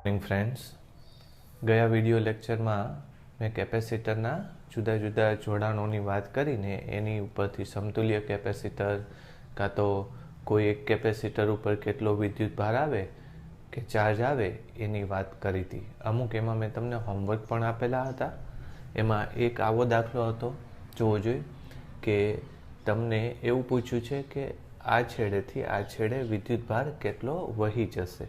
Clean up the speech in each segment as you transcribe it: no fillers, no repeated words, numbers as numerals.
Friends, ગયા video લેક્ચરમાં મેં કેપેસિટરના જુદા જુદા જોડાણોની વાત કરીને એની ઉપરથી સમતુલ્ય કેપેસિટર કાં તો કોઈ એક કેપેસિટર ઉપર કેટલો વિદ્યુત ભાર આવે કે ચાર્જ આવે એની વાત કરી હતી. અમુક એમાં મેં તમને હોમવર્ક પણ આપેલા હતા. એમાં એક આવો દાખલો હતો, જોવો જોઈએ કે તમને એવું પૂછ્યું છે કે આ છેડેથી આ છેડે વિદ્યુત ભાર કેટલો વહી જશે.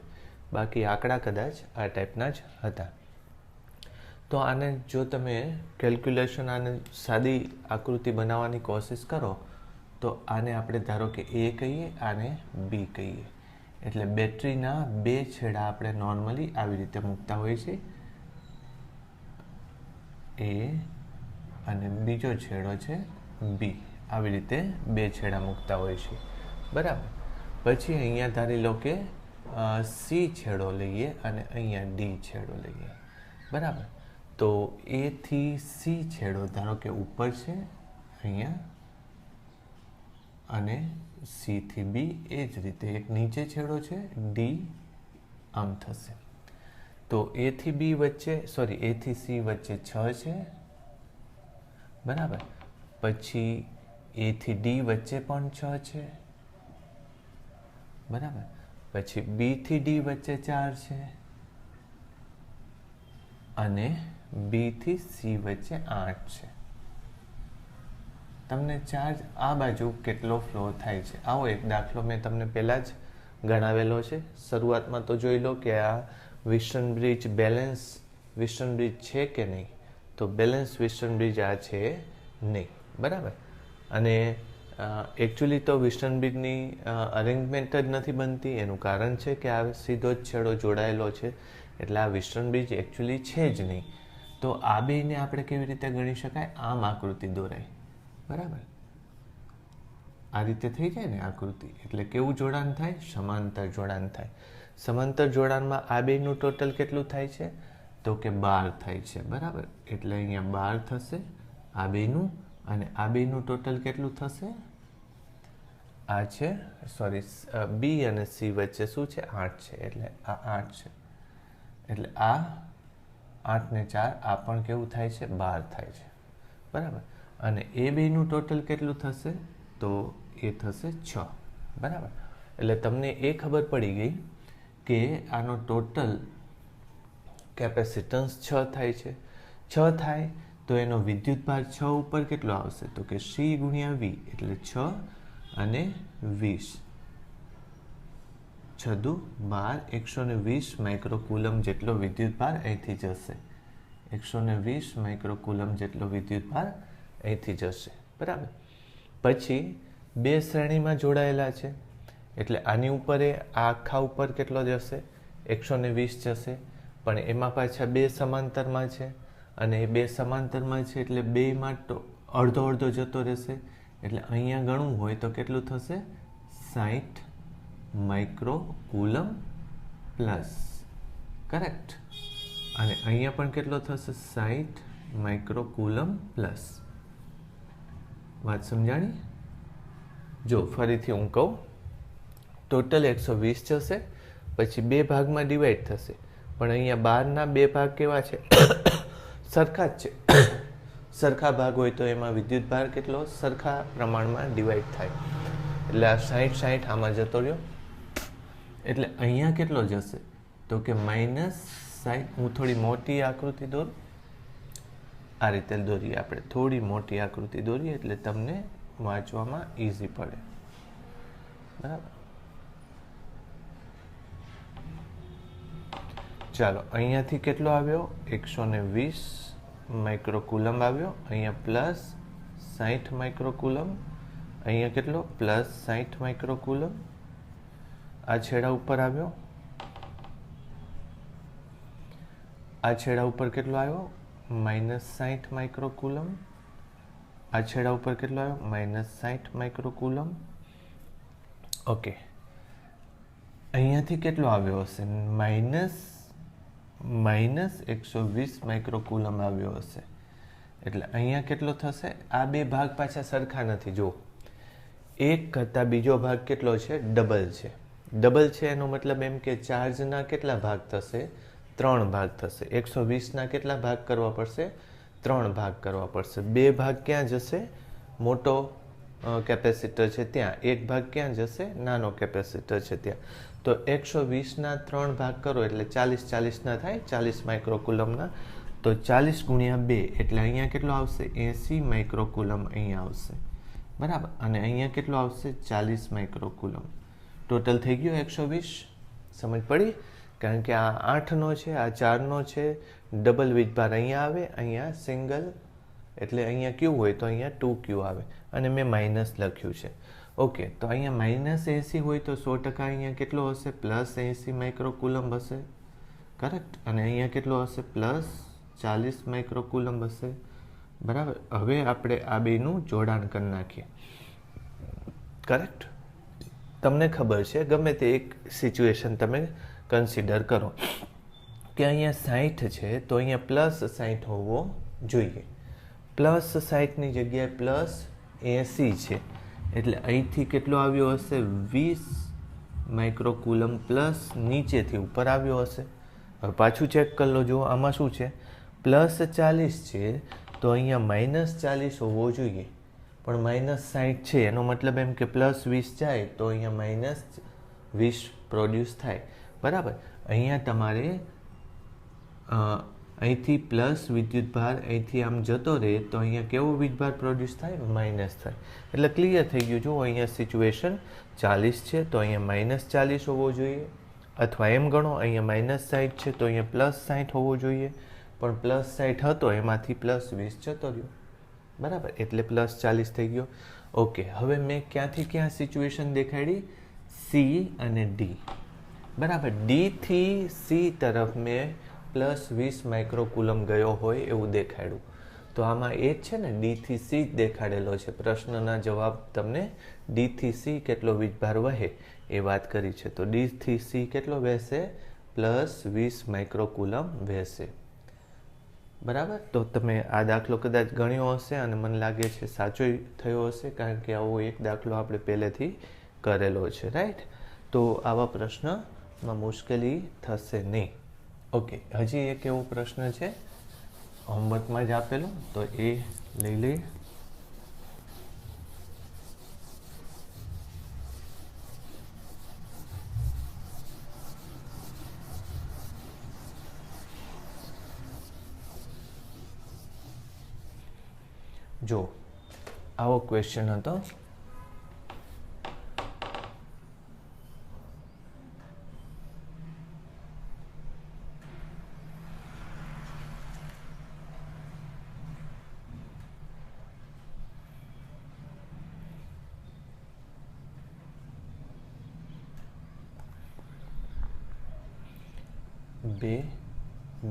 બાકી આંકડા કદાચ આ ટાઈપના જ હતા. તો આને જો તમે કેલ્ક્યુલેશન આને સાદી આકૃતિ બનાવવાની કોશિશ કરો તો આને આપણે ધારો કે એ કહીએ, આને બી કહીએ. એટલે બેટરીના બે છેડા આપણે નોર્મલી આવી રીતે મૂકતા હોઈએ છીએ. એ અને બીજો છેડો છે બી. આવી રીતે બે છેડા મૂકતા હોઈએ છીએ, બરાબર. પછી અહીંયા ધારી લો કે સી છેડો લઈએ અને અહીંયા ડી છેડો લઈએ, બરાબર. તો એ થી સી છેડો ધારો કે ઉપર છે અહીંયા, અને સી થી બી એ જ રીતે એક નીચે છેડો છે ડી, આમ થશે. તો એ થી બી વચ્ચે એ થી સી વચ્ચે 6 છે, બરાબર. પછી એ થી ડી વચ્ચે પણ 6 છે, બરાબર. પછી બી થી ડી વચ્ચે 4 છે અને બી થી સી વચ્ચે 8 છે. તમને ચાર્જ આ બાજુ કેટલો ફ્લો થાય છે આવો એક દાખલો મેં તમને પહેલાં જ ગણાવેલો છે. શરૂઆતમાં તો જોઈ લો કે આ વિસ્ટર્ન બ્રિજ બેલેન્સ વિસ્ટર્ન બ્રિજ છે કે નહીં. તો બેલેન્સ વિસ્ટર્ન બ્રિજ આ છે નહીં, બરાબર. અને એકચ્યુઅલી તો વિસ્ટર્ન બ્રિજની અરેન્જમેન્ટ જ નથી બનતી. એનું કારણ છે કે આ સીધો જ છેડો જોડાયેલો છે, એટલે આ વિસ્ટર્ન બ્રિજ એકચ્યુઅલી છે જ નહીં. તો આ બેને આપણે કેવી રીતે ગણી શકાય? આમ આકૃતિ દોરાય, બરાબર. આ રીતે થઈ જાય ને આકૃતિ, એટલે કેવું જોડાણ થાય? સમાંતર જોડાણ થાય. સમાંતર જોડાણમાં આ બેનું ટોટલ કેટલું થાય છે? તો કે 12 થાય છે, બરાબર. એટલે અહીંયા 12 થશે આ બેનું, અને આ બેનું ટોટલ કેટલું થશે? આ છે બી અને સી વચ્ચે શું છે? 8 છે, એટલે આ 8 છે. એટલે આ 8 ને 4 આ પણ કેવું થાય છે? 12 થાય છે, બરાબર. અને એ બેનું ટોટલ કેટલું થશે? તો એ થશે 6, બરાબર. એટલે તમને એ ખબર પડી ગઈ કે આનો ટોટલ કેપેસિટન્સ 6 થાય છે. 6 થાય તો એનો વિદ્યુત ભાર 6 ઉપર કેટલો આવશે? તો કે સી ગુણ્યા વી, એટલે 6 અને 20, 6 દુ 12, 120 માઇક્રોકુલમ જેટલો વિદ્યુત ભાર અહીંથી જશે. 120 માઇક્રોકુલમ જેટલો વિદ્યુત ભાર અહીંથી જશે, બરાબર. પછી બે શ્રેણીમાં જોડાયેલા છે, એટલે આની ઉપર આ આખા ઉપર કેટલો જશે? 120 જશે. પણ એમાં પાછા બે સમાંતરમાં છે, અને એ બે સમાંતરમાં છે એટલે બેમાં અડધો અડધો જતો રહેશે. એટલે અહીંયા ગણવું હોય તો કેટલું થશે? 60 માઇક્રોકુલમ પ્લસ, કરેક્ટ. અને અહીંયા પણ કેટલો થશે? 60 માઇક્રોકુલમ પ્લસ. વાત સમજાણી? જો ફરીથી હું કહું, ટોટલ 120 જશે, પછી બે ભાગમાં ડિવાઈડ થશે. પણ અહીંયા 12ના બે ભાગ કેવા છે? સરખા જ છે. સરખા ભાગ હોય તો એમાં વિદ્યુત ભાર કેટલો? સરખા પ્રમાણમાં ડિવાઈડ થાય. એટલે આ 60 આમાં જતો રહ્યો. એટલે અહીંયા કેટલો જશે? તો કે -60. હું થોડી મોટી આકૃતિ દોરું, આ રીતે દોરીએ આપણે. થોડી મોટી આકૃતિ દોરીએ એટલે તમને વાંચવામાં ઇઝી પડે, બરાબર. ચાલો, અહીંયાથી કેટલો આવ્યો? 120 માઇક્રોકુલમ આવ્યો. અહીંયા પ્લસ 60 માઇક્રોકુલમ. અહીંયા કેટલો? પ્લસ 60 માઇક્રોકુલમ. આ છેડા ઉપર આવ્યો. આ છેડા ઉપર કેટલો આવ્યો? -60 માઇક્રોકુલમ. આ છેડા ઉપર કેટલો આવ્યો? -60 માઇક્રોકુલમ. ઓકે. અહીંયાથી કેટલો આવ્યો હશે? -120 માઇક્રોકુલમ આવ્યો હશે. એટલે અહીંયા કેટલો થશે? આ બે ભાગ પાછા સરખા નથી. જો એક કરતાં બીજો ભાગ કેટલો છે? ડબલ છે. ડબલ છે એનો મતલબ એમ કે ચાર્જના કેટલા ભાગ થશે? 3 ભાગ થશે. 120ના કેટલા ભાગ કરવા પડશે? 3 ભાગ કરવા પડશે. 2 ભાગ ક્યાં જશે? મોટો કેપેસિટર છે ત્યાં. 1 ભાગ ક્યાં જશે? નાનો કેપેસિટર છે ત્યાં. તો 120ના 3 ભાગ કરો એટલે 40 થાય, 40 માઇક્રોકુલમના. તો 40 ગુણ્યા 2 એટલે અહીંયા કેટલો આવશે? 80 માઇક્રોકુલમ અહીંયા આવશે. બરાબર. અને અહીંયા કેટલો આવશે? 40 માઇક્રોકુલમ. ટોટલ થઈ ગયું 120. સમજ પડી? કારણ કે આ 8નો છે, આ 4નો છે. ડબલ વીજભાર અહીંયા આવે, અહીંયા સિંગલ, એટલે અહીંયા ક્યુ હોય તો અહીંયા 2Q આવે. અને મેં માઇનસ લખ્યું છે. ઓકે, તો અહીંયા -80 હોય તો 100% અહીંયા કેટલો હશે? +80 માઇક્રોકુલમ હશે. કરેક્ટ. અને અહીંયા કેટલો હશે? +40 માઇક્રોકુલમ હશે. બરાબર. હવે આપણે આ બેનું જોડાણ કરી નાખીએ. કરેક્ટ. તમને ખબર છે, ગમે તે એક સિચ્યુએશન તમે કન્સિડર કરો કે અહીંયા 60 છે તો અહીંયા +60 હોવો જોઈએ. +60ની જગ્યાએ +80 છે એટલે અહીંથી કેટલો આવ્યો હશે? 20 માઇક્રોકુલમ પ્લસ નીચેથી ઉપર આવ્યો હશે. હવે પાછું ચેક કરી લો. જુઓ આમાં શું છે? +40 છે તો અહીંયા -40 હોવો જોઈએ, પણ -60 છે. એનો મતલબ એમ કે +20 જાય તો અહીંયા -20 પ્રોડ્યુસ થાય. બરાબર. અહીંયા તમારે અહીંથી પ્લસ વિદ્યુતભાર અહીંથી આમ જતો રહે તો અહીંયા કેવો વીજભાર પ્રોડ્યુસ થાય? માઇનસ થાય. એટલે ક્લિયર થઈ ગયું. જુઓ અહીંયા સિચ્યુએશન 40 છે તો અહીંયા -40 હોવો જોઈએ, અથવા એમ ગણો અહીંયા -60 છે તો અહીંયા +60 હોવો જોઈએ, પણ +60 હતો એમાંથી +20 જતો રહ્યો. બરાબર. એટલે +40 થઈ ગયો. ઓકે, હવે મેં ક્યાંથી ક્યાં સિચ્યુએશન દેખાડી? C અને D. બરાબર. D થી C તરફ મેં +20 માઇક્રોકુલમ ગયો હોય એવું દેખાડ્યું. તો આમાં એ જ છે ને, D થી C જ દેખાડેલો છે. પ્રશ્નના જવાબ તમને D થી C કેટલો વીજભાર વહે એ વાત કરી છે. તો D થી C કેટલો વહેશે? +20 માઇક્રોકુલમ વહેશે. બરાબર. તો તમે આ દાખલો કદાચ ગણ્યો હશે અને મને લાગે છે સાચો થયો હશે, કારણ કે આવો એક દાખલો આપણે પહેલેથી કરેલો છે. રાઈટ. તો આવા પ્રશ્નમાં મુશ્કેલી થશે નહીં. ઓકે, હજી એક એવો પ્રશ્ન છે હોમવર્કમાં જ આપેલો, તો એ લઈ લઈએ. જો આવો ક્વેશ્ચન હતો.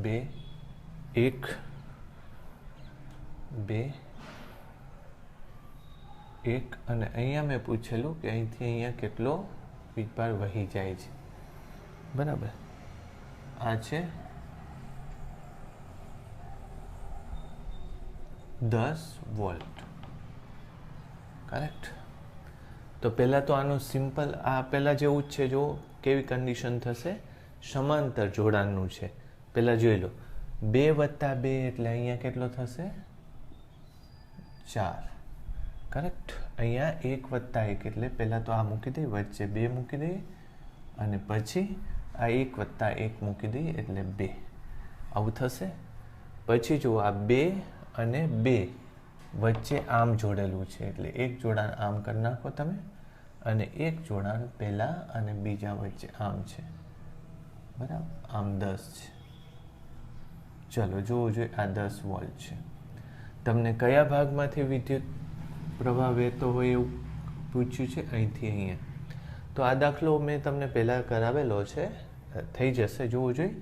બે 1 2 1 અને અહીંયા મેં પૂછેલું કે અહીંથી અહીંયા કેટલો વીજભાર વહી જાય છે. બરાબર. આ છે 10 વોલ્ટ. કરેક્ટ. તો પહેલાં તો આનું સિમ્પલ આ પહેલાં જેવું જ છે. જો કેવી કન્ડિશન થશે? સમાંતર જોડાણનું છે. પહેલાં જોઈ લો. 2 + 2 એટલે અહીંયા કેટલો થશે? 4. કરેક્ટ. અહીંયા 1 + 1 એટલે પહેલાં તો આ મૂકી દઈએ, વચ્ચે 2 મૂકી દઈએ, અને પછી આ 1 + 1 મૂકી દઈએ એટલે 2. આવું થશે. પછી જુઓ આ 2 અને 2 વચ્ચે આમ જોડેલું છે એટલે એક જોડાણ આમ કરી નાખો તમે, અને એક જોડાણ પહેલાં અને બીજા વચ્ચે આમ છે. બરાબર. આમ 10 છે. ચલો જોવું જોઈએ. આ 10 વોલ્ટ છે. તમને કયા ભાગમાંથી વિદ્યુત પ્રવાહ વહેતો હોય એવું પૂછ્યું છે? અહીંથી અહીંયા. તો આ દાખલો મેં તમને પહેલાં કરાવેલો છે, થઈ જશે. જોવું જોઈએ.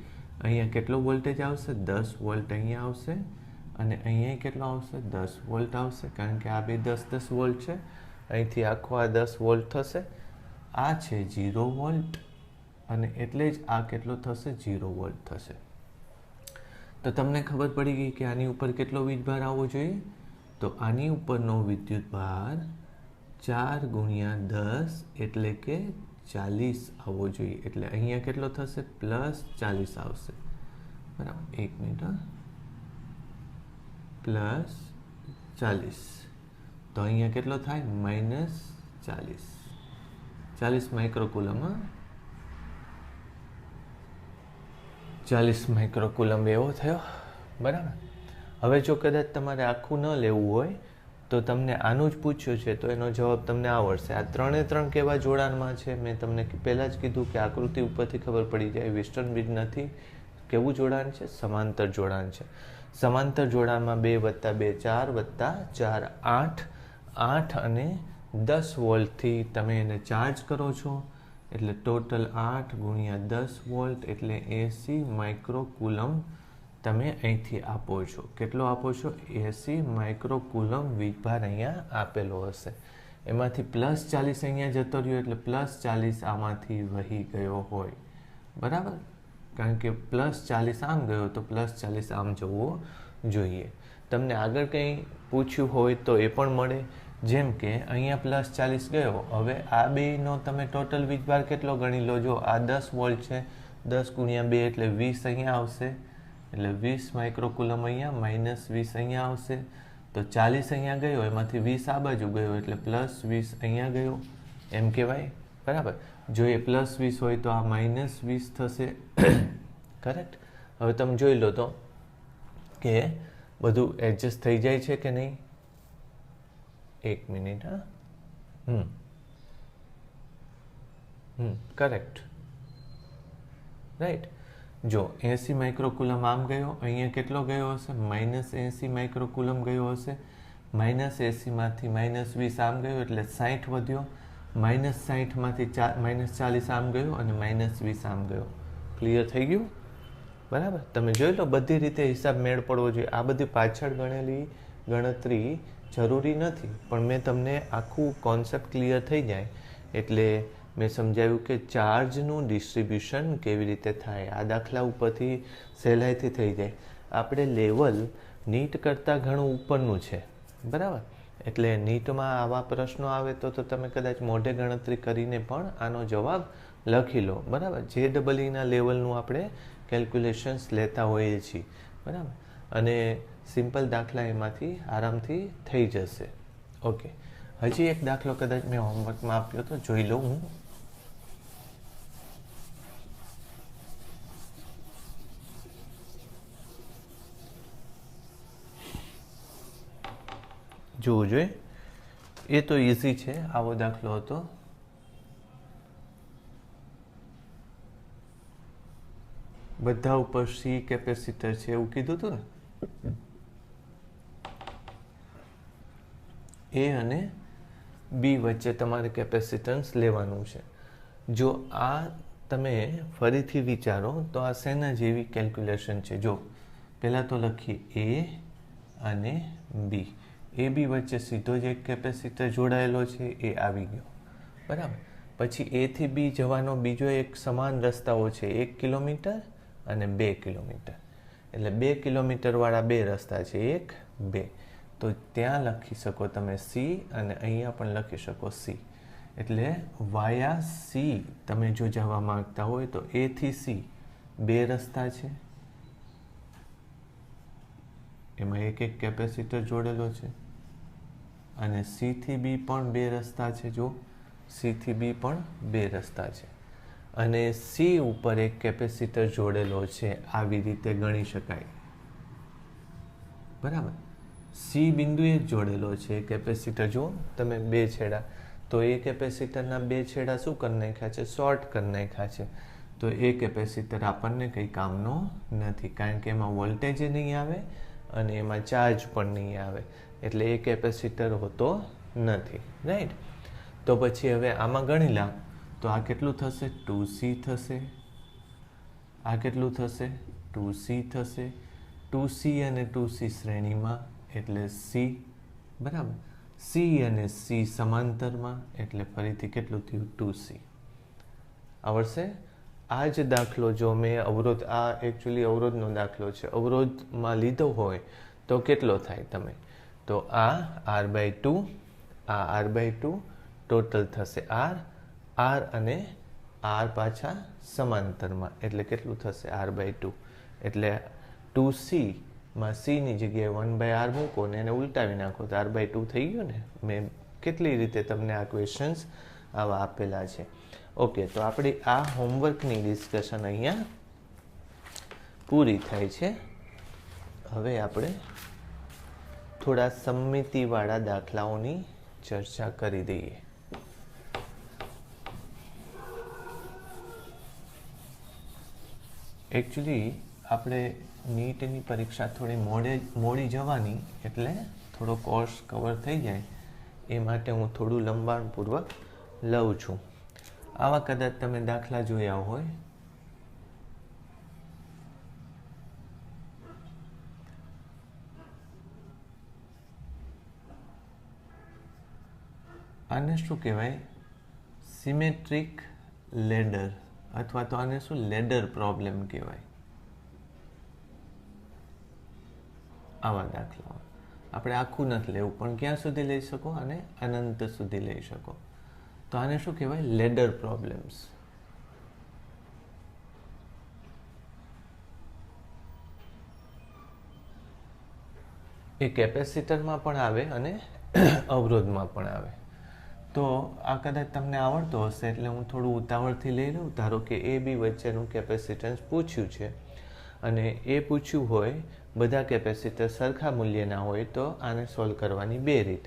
અહીંયા કેટલો વોલ્ટેજ આવશે? 10 વોલ્ટ અહીંયા આવશે, અને અહીંયા કેટલો આવશે? 10 વોલ્ટ આવશે, કારણ કે આ બે 10 વોલ્ટ છે. અહીંથી આખો આ 10 વોલ્ટ થશે. આ છે 0 વોલ્ટ, અને એટલે જ આ કેટલો થશે? 0 વોલ્ટ થશે. તો તમને ખબર પડી ગઈ કે આની ઉપર કેટલો વીજભાર આવવો જોઈએ? તો આની ઉપરનો વિદ્યુતભાર 4 × 10 એટલે કે 40 આવવો જોઈએ. એટલે અહીંયા કેટલો થશે? +40 આવશે. બરાબર 1 મિનિટ પ્લસ 40, તો અહીંયા કેટલો થાય -40 માઇક્રોકુલમ. 40 માઇક્રોકુલમ એવો થયો. બરાબર. હવે જો કદાચ તમારે આખું ન લેવું હોય તો તમને આનું જ પૂછ્યું છે તો એનો જવાબ તમને આવડશે. આ 3 કેવા જોડાણમાં છે મેં તમને પહેલાં જ કીધું કે આકૃતિ ઉપરથી ખબર પડી જાય. વેસ્ટર્ન બ્રિજ નથી. કેવું જોડાણ છે? સમાંતર જોડાણ છે. સમાંતર જોડાણમાં 2 + 2 4 + 4 8. 8 અને 10 વોલ્ટથી તમે એને ચાર્જ કરો છો એટલે ટોટલ 8 × 10 વોલ્ટ એટલે 80 માઇક્રોકુલમ તમે અહીંથી આપો છો. કેટલો આપો છો? 80 માઇક્રોકુલમ વીજભાર અહીંયા આપેલો હશે. એમાંથી +40 અહીંયા જતો રહ્યો એટલે +40 આમાંથી વહી ગયો હોય. બરાબર. કારણ કે +40 આમ ગયો તો +40 આમ જવો જોઈએ. તમને આગળ કંઈ પૂછ્યું હોય તો એ પણ મળે. જેમ કે અહીંયા +40 ગયો. હવે આ બેનો તમે ટોટલ વીજભાર કેટલો ગણી લો. જો આ 10 વોલ્ટ છે, 10 × 2 એટલે 20 અહીંયા આવશે. એટલે 20 માઇક્રોકુલમ અહીંયા, -20 અહીંયા આવશે. તો 40 અહીંયા ગયો, એમાંથી 20 આ બાજુ ગયો એટલે +20 અહીંયા ગયો એમ કહેવાય. બરાબર. જો એ +20 હોય તો આ -20 થશે. કરેક્ટ. હવે તમે જોઈ લો તો કે બધું એડજસ્ટ થઈ જાય છે કે નહીં. 1 મિનિટ. કરેક્ટ. રાઈટ. જો 80 માઇક્રોકુલમ આમ ગયો, અહીંયા કેટલો ગયો હશે? -80 માઇક્રોકુલમ ગયો હશે. -80 માંથી -20 આમ ગયો એટલે 60 વધ્યો. -60 માંથી -40 આમ ગયો અને -20 આમ ગયો. ક્લિયર થઈ ગયું? બરાબર. તમે જોઈ લો બધી રીતે હિસાબ મેળ પડવો જોઈએ. આ બધી પાછળ ગણેલી ગણતરી જરૂરી નથી, પણ મેં તમને આખું કોન્સેપ્ટ ક્લિયર થઈ જાય એટલે મેં સમજાવ્યું કે ચાર્જનું ડિસ્ટ્રીબ્યુશન કેવી રીતે થાય. આ દાખલા ઉપરથી સહેલાઈથી થઈ જાય. આપણે લેવલ નીટ કરતાં ઘણું ઉપરનું છે. બરાબર. એટલે નીટમાં આવા પ્રશ્નો આવે તો તમે કદાચ મોઢે ગણતરી કરીને પણ આનો જવાબ લખી લો. બરાબર. JEEના લેવલનું આપણે કેલ્ક્યુલેશન્સ લેતા હોઈએ છીએ. બરાબર. અને સિમ્પલ દાખલા એમાંથી આરામથી થઈ જશે. ઓકે. હજી એક દાખલો કદાચ મેં હોમવર્કમાં આપ્યો તો જોઈ લઉં હું. જોવું જોઈએ. એ તો ઇઝી છે. આવો દાખલો હતો. બધા ઉપર C કેપેસિટર છે એવું કીધું હતું ને. A અને B વચ્ચે તમારે કેપેસિટન્સ લેવાનું છે. જો આ તમે ફરીથી વિચારો તો આ શેના જેવી કેલ્ક્યુલેશન છે. જો પહેલાં તો લખીએ A અને B. AB વચ્ચે સીધો જ એક કેપેસિટર જોડાયેલો છે, એ આવી ગયો. બરાબર. પછી A થી B જવાનો બીજો એક સમાન રસ્તાઓ છે, 1 કિલોમીટર અને 2 કિલોમીટર. એટલે 2 કિલોમીટરવાળા 2 રસ્તા છે, 1, 2. તો ત્યાં લખી શકો તમે C અને અહીંયા પણ લખી શકો C. એટલે વાયા C તમે જો જવા માંગતા હોય તો A થી C 2 રસ્તા છે, એમાં એક કેપેસિટર જોડેલો છે. અને C થી B પણ 2 રસ્તા છે. જો C થી B પણ 2 રસ્તા છે. અને C ઉપર એક કેપેસિટર જોડેલો છે. આવી રીતે ગણી શકાય. બરાબર. C બિંદુએ જ જોડેલો છે કેપેસિટર. જો તમે 2 છેડા, તો એ કેપેસિટરના 2 છેડા શું કરી નાખ્યા છે? શોર્ટ કરી નાખ્યા છે. તો એ કેપેસિટર આપણને કંઈ કામનો નથી, કારણ કે એમાં વોલ્ટેજ નહીં આવે અને એમાં ચાર્જ પણ નહીં આવે. એટલે એ કેપેસિટર હોતો નથી. રાઈટ. તો પછી હવે આમાં ગણી લા તો આ કેટલું થશે? 2C થશે. આ કેટલું થશે? 2C થશે. 2C અને 2C શ્રેણીમાં એટલે C. બરાબર. C અને C સમાંતરમાં એટલે ફરીથી કેટલું થયું? 2C. આવડશે? આ જ દાખલો જો મેં અવરોધ, આ એકચ્યુઅલી અવરોધનો દાખલો છે, અવરોધમાં લીધો હોય તો કેટલો થાય તમે? તો આ R/2, આ R/2 ટોટલ થશે R અને R પાછા સમાંતરમાં એટલે કેટલું થશે? R/2. એટલે 2c માં c ની જગ્યાએ 1/r મૂકો ને એને ઉલટાવી નાખો તો r/2 થઈ ગયું ને. મેં કેટલી રીતે તમને આ ક્વેશ્ચન્સ આવા આપેલા છે. ઓકે, તો આપણી આ હોમવર્કની ડિસ્કશન અહીંયા પૂરી થાય છે. હવે આપણે થોડા સમમિતિવાળા દાખલાઓની ચર્ચા કરી દઈએ. એકચ્યુઅલી આપણે નીટની પરીક્ષા થોડી મોડી જવાની, એટલે થોડો કોર્સ કવર થઈ જાય એ માટે હું થોડું લંબાણપૂર્વક લઉં છું. આવા કદાચ તમે દાખલા જોયા હોય. આને શું કહેવાય? સિમેટ્રિક લેડર, અથવા તો આને શું લેડર પ્રોબ્લેમ કહેવાય. આવા દાખલાઓ આપણે આખું નથી લેવું, પણ ક્યાં સુધી લઈ શકો? અને અનંત સુધી લઈ શકો. તો આને શું કહેવાય? Ladder problems. એ કેપેસિટરમાં પણ આવે અને અવરોધમાં પણ આવે. તો આ કદાચ તમને આવડતો હશે, એટલે હું થોડું ઉતાવળથી લઈ લઉં. ધારો કે એ બી વચ્ચેનું કેપેસિટન્સ પૂછ્યું છે, અને એ પૂછ્યું હોય બધા કેપેસિટર સરખા મૂલ્યના હોય, તો આને સોલ્વ કરવાની બે રીત.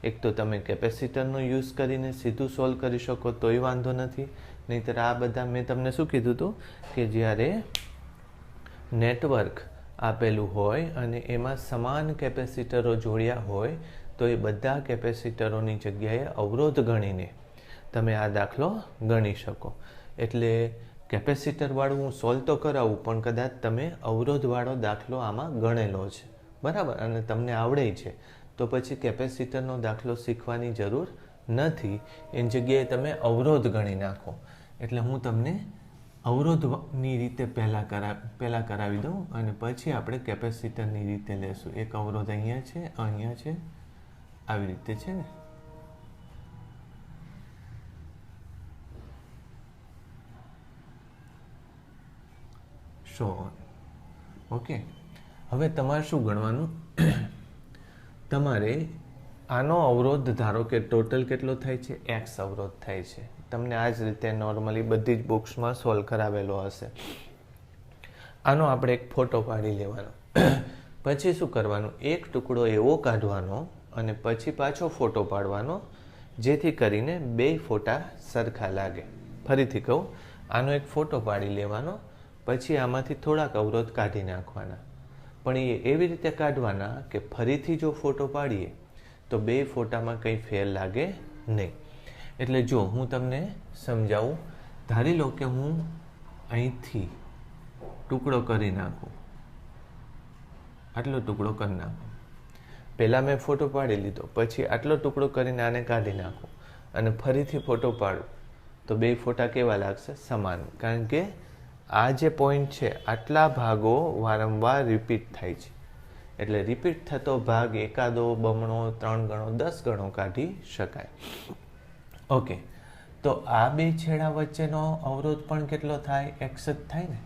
એક તો તમે કેપેસિટરનો યુઝ કરીને સીધું સોલ્વ કરી શકો તોય વાંધો નથી. નહીંતર આ બધા મેં તમને શું કીધું હતું કે જ્યારે નેટવર્ક આપેલું હોય અને એમાં સમાન કેપેસિટરો જોડ્યા હોય તો એ બધા કેપેસિટરોની જગ્યાએ અવરોધ ગણીને તમે આ દાખલો ગણી શકો. એટલે કેપેસિટરવાળું હું સોલ્વ તો કરાવું, પણ કદાચ તમે અવરોધવાળો દાખલો આમાં ગણેલો છે, બરાબર, અને તમને આવડે છે, તો પછી કેપેસિટરનો દાખલો શીખવાની જરૂર નથી. એની જગ્યાએ તમે અવરોધ ગણી નાખો. એટલે હું તમને અવરોધની રીતે પહેલાં કરાવી દઉં, અને પછી આપણે કેપેસિટરની રીતે લેશું. એક અવરોધ અહીંયા છે, અહીંયા છે, આવી રીતે છે ને. સો ઓકે, હવે તમારે શું ગણવાનું? તમારે આનો અવરોધ ધારો કે ટોટલ કેટલો થાય છે? એક્સ અવરોધ થાય છે. તમને આ જ રીતે નોર્મલી બધી જ બુક્સમાં સોલ્વ કરાવેલો હશે. આનો આપણે એક ફોટો પાડી લેવાનો. પછી શું કરવાનું? એક ટુકડો એવો કાઢવાનો અને પછી પાછો ફોટો પાડવાનો, જેથી કરીને બે ફોટા સરખા લાગે. ફરીથી કહું, આનો એક ફોટો પાડી લેવાનો, પછી આમાંથી થોડાક અવરોધ કાઢી નાખવાના. પણ એ એવી રીતે કાઢવાના કે ફરીથી જો ફોટો પાડીએ તો બે ફોટામાં કંઈ ફેર લાગે નહીં. એટલે જો હું તમને સમજાવું, ધારી લો કે હું અહીંથી ટુકડો કરી નાખું, આટલો ટુકડો કરી નાખું. પહેલાં મેં ફોટો પાડી લીધો, પછી આટલો ટુકડો કરીને આને કાઢી નાખું અને ફરીથી ફોટો પાડું, તો બે ફોટા કેવા લાગશે? સમાન. કારણ કે આ જે પોઈન્ટ છે, આટલા ભાગો વારંવાર રિપીટ થાય છે. એટલે રિપીટ થતો ભાગ એકાદો, બમણો, 3 ગણો, 10 ગણો કાઢી શકાય. ઓકે, તો આ બે છેડા વચ્ચેનો અવરોધ પણ કેટલો થાય? એક્સ જ થાય ને.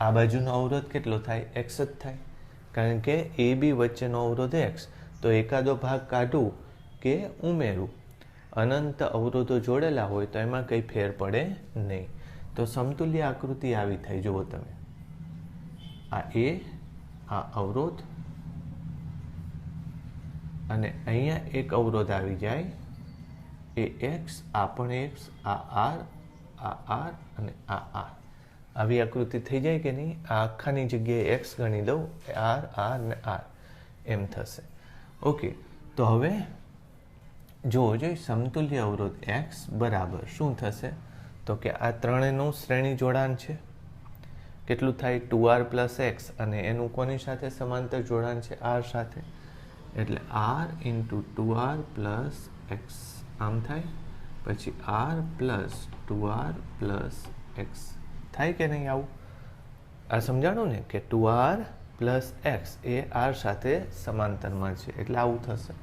આ બાજુનો અવરોધ કેટલો થાય? એક્સ જ થાય. કારણ કે એ બી વચ્ચેનો અવરોધ એક્સ. તો એકાદો ભાગ કાઢું કે ઉમેરું, અનંત અવરોધો જોડેલા હોય તો એમાં કંઈ ફેર પડે નહીં. તો સમતુલ્ય આકૃતિ આવી થઈ. જુઓ તમે, આ એ, આ અવરોધ, અને અહીંયા એક અવરોધ આવી જાય, એ એક્સ, આ પણ એક્સ, આ આર, અને આ આર. આવી આકૃતિ થઈ જાય કે નહીં? આ આખાની જગ્યાએ એક્સ ગણી દઉં, આર ને આર એમ થશે. ઓકે, તો હવે જોવો જોઈએ, સમતુલ્ય અવરોધ એક્સ બરાબર શું થશે? તો કે આ ત્રણેયનું શ્રેણી જોડાણ છે. કેટલું થાય? 2r પ્લસ એક્સ, અને એનું કોની સાથે સમાંતર જોડાણ છે? આર સાથે. એટલે r into 2r plus x આમ થાય, પછી r plus 2r plus x થાય કે નહીં? આવું આ સમજાણું ને કે 2r પ્લસ એક્સ એ r સાથે સમાંતરમાં છે, એટલે આવું થશે.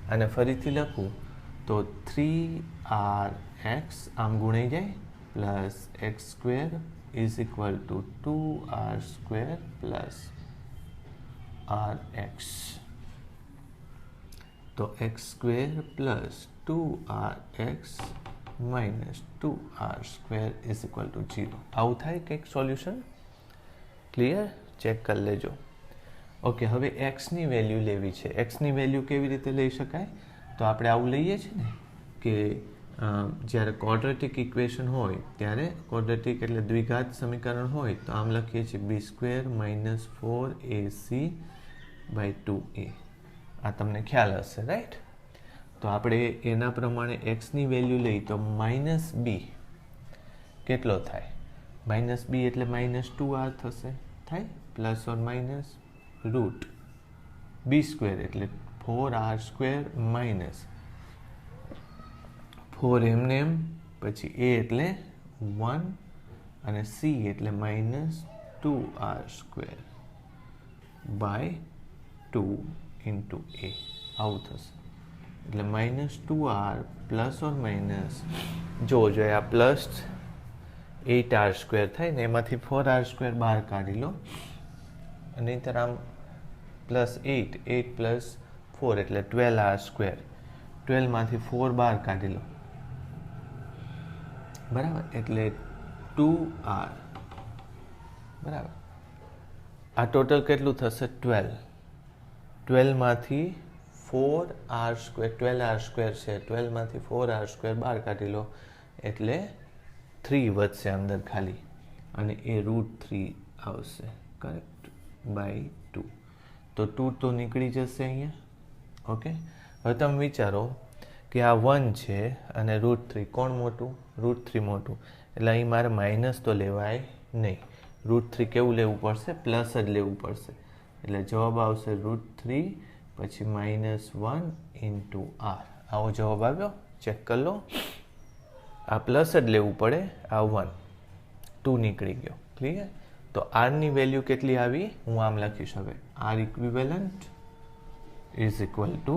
અને ફરીથી લખું તો 3rx આમ ગુણાઈ જાય, plus x² is equal to 2r square plus rx. તો x square plus 2rx minus 2r square is equal to 0. આવું થાય કંઈક સોલ્યુશન? ક્લિયર? ચેક કરી લેજો. ઓકે, હવે એક્સની વેલ્યુ લેવી છે. એક્સની વેલ્યુ કેવી રીતે લઈ શકાય? તો આપણે આવું લઈએ છીએ ને કે જ્યારે ક્વોડ્રેટિક ઇક્વેશન હોય ત્યારે, ક્વોડ્રેટિક એટલે દ્વિઘાત સમીકરણ હોય, તો આમ લખીએ છીએ બી square minus 4ac by 2a. આ તમને ખ્યાલ હશે, રાઈટ? તો આપણે એના પ્રમાણે એક્સની વેલ્યુ લઈ તો માઇનસ બી કેટલો થાય? માઇનસ બી એટલે માઇનસ 2r થશે, થાય? Plus or minus root B square એટલે 4r સ્ક્વેર માઇનસ 4 એમને એમ, પછી a એટલે 1 અને c એટલે minus 2r square by 2 into a. આવું થશે. એટલે minus 2r plus or minus, જો આ પ્લસ 8r સ્ક્વેર થાય ને એમાંથી 4r સ્ક્વેર બહાર કાઢી લો, અને નહીંતર આમ પ્લસ 8 પ્લસ 4 એટલે 12r સ્ક્વેર, 12માંથી 4 બહાર કાઢી લો, બરાબર? એટલે 2r, બરાબર? આ ટોટલ કેટલું થશે? 12. 12માંથી 4r સ્ક્વેર, 12r સ્ક્વેર છે, 12માંથી 4r સ્ક્વેર બહાર કાઢી લો એટલે 3 વધશે અંદર ખાલી, અને એ √3 આવશે, કરેક્ટ? બાય 2. તો 2 તો નીકળી જશે અહીંયા. ઓકે, હવે તમે વિચારો કે આ 1 છે અને √3, કોણ મોટું? √3 મોટું. એટલે અહીં મારે માઇનસ તો લેવાય નહીં, √3 કેવું લેવું પડશે? પ્લસ જ લેવું પડશે. એટલે જવાબ આવશે √3 પછી -1 ઇન્ટુ r. આવો જવાબ આવ્યો. ચેક કરી લો. આ પ્લસ જ લેવું પડે, આ 1, 2 નીકળી ગયો. ક્લિયર? તો r ની વેલ્યુ કેટલી આવી? હું આમ લખીશ હવે, r equivalent is equal two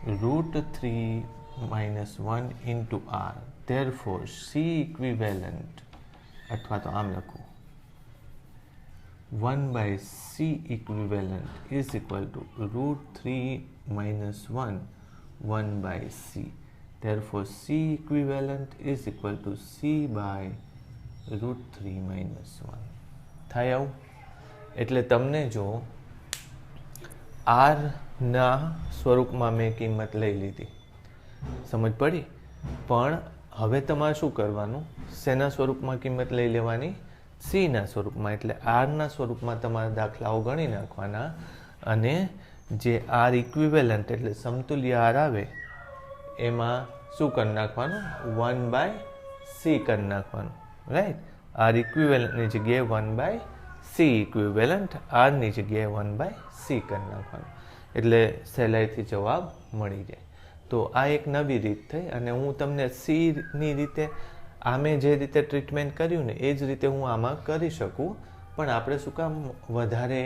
√3 minus 1 into r. Therefore, C equivalent, અથવા તો આમ લખું, 1 by C equivalent is equal to √3 minus 1, 1 by C. Therefore, C equivalent is equal to C by √3 minus 1. થાય આવું? એટલે તમને જો r ના સ્વરૂપમાં મેં કિંમત લઈ લીધી, સમજ પડી? પણ હવે તમારે શું કરવાનું? શેના સ્વરૂપમાં કિંમત લઈ લેવાની? સી ના સ્વરૂપમાં. એટલે આર ના સ્વરૂપમાં તમારા દાખલાઓ ગણી નાખવાના, અને જે આર ઇક્વિવેલન્ટ એટલે સમતુલ્ય આર આવે એમાં શું કરી નાખવાનું? 1 બાય સી કરી નાખવાનું, રાઈટ? આર ઇક્વિવેલન્ટની જગ્યાએ 1 બાય સી ઇક્વિવેલન્ટ, આરની જગ્યાએ 1 બાય સી કરી નાખવાનું. એટલે સહેલાઈથી જવાબ મળી જાય. તો આ એક નવી રીત થઈ, અને હું તમને સીની રીતે આમે જે રીતે ટ્રીટમેન્ટ કર્યું ને એ જ રીતે હું આમાં કરી શકું, પણ આપણે શું કામ વધારે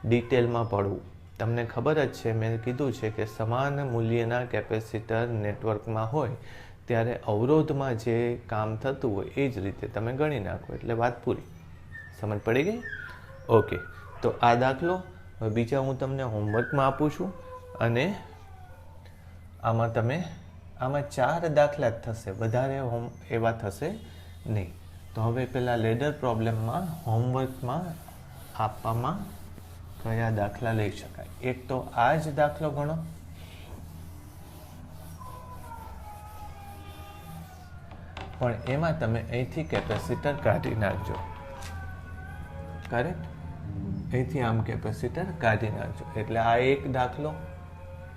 ડિટેલમાં પડવું? તમને ખબર જ છે, મેં કીધું છે કે સમાન મૂલ્યના કેપેસિટર નેટવર્કમાં હોય ત્યારે અવરોધમાં જે કામ થતું હોય એ જ રીતે તમે ગણી નાખો, એટલે વાત પૂરી. સમજ પડી ગઈ? ઓકે, તો આ દાખલો બીજા હું તમને હોમવર્કમાં આપું છું, અને આમાં 4 દાખલા જ થશે, વધારે એવા થશે નહીં. તો હવે પેલા લેડર પ્રોબ્લેમમાં હોમવર્કમાં આપવામાં કયા દાખલા લઈ શકાય? એક તો આ જ દાખલો ગણો, પણ એમાં તમે અહીંથી કેપેસિટર કાઢી નાખજો, કરેક્ટ? અહીંથી આમ કેપેસિટર કાઢી નાખજો. એટલે આ એક દાખલો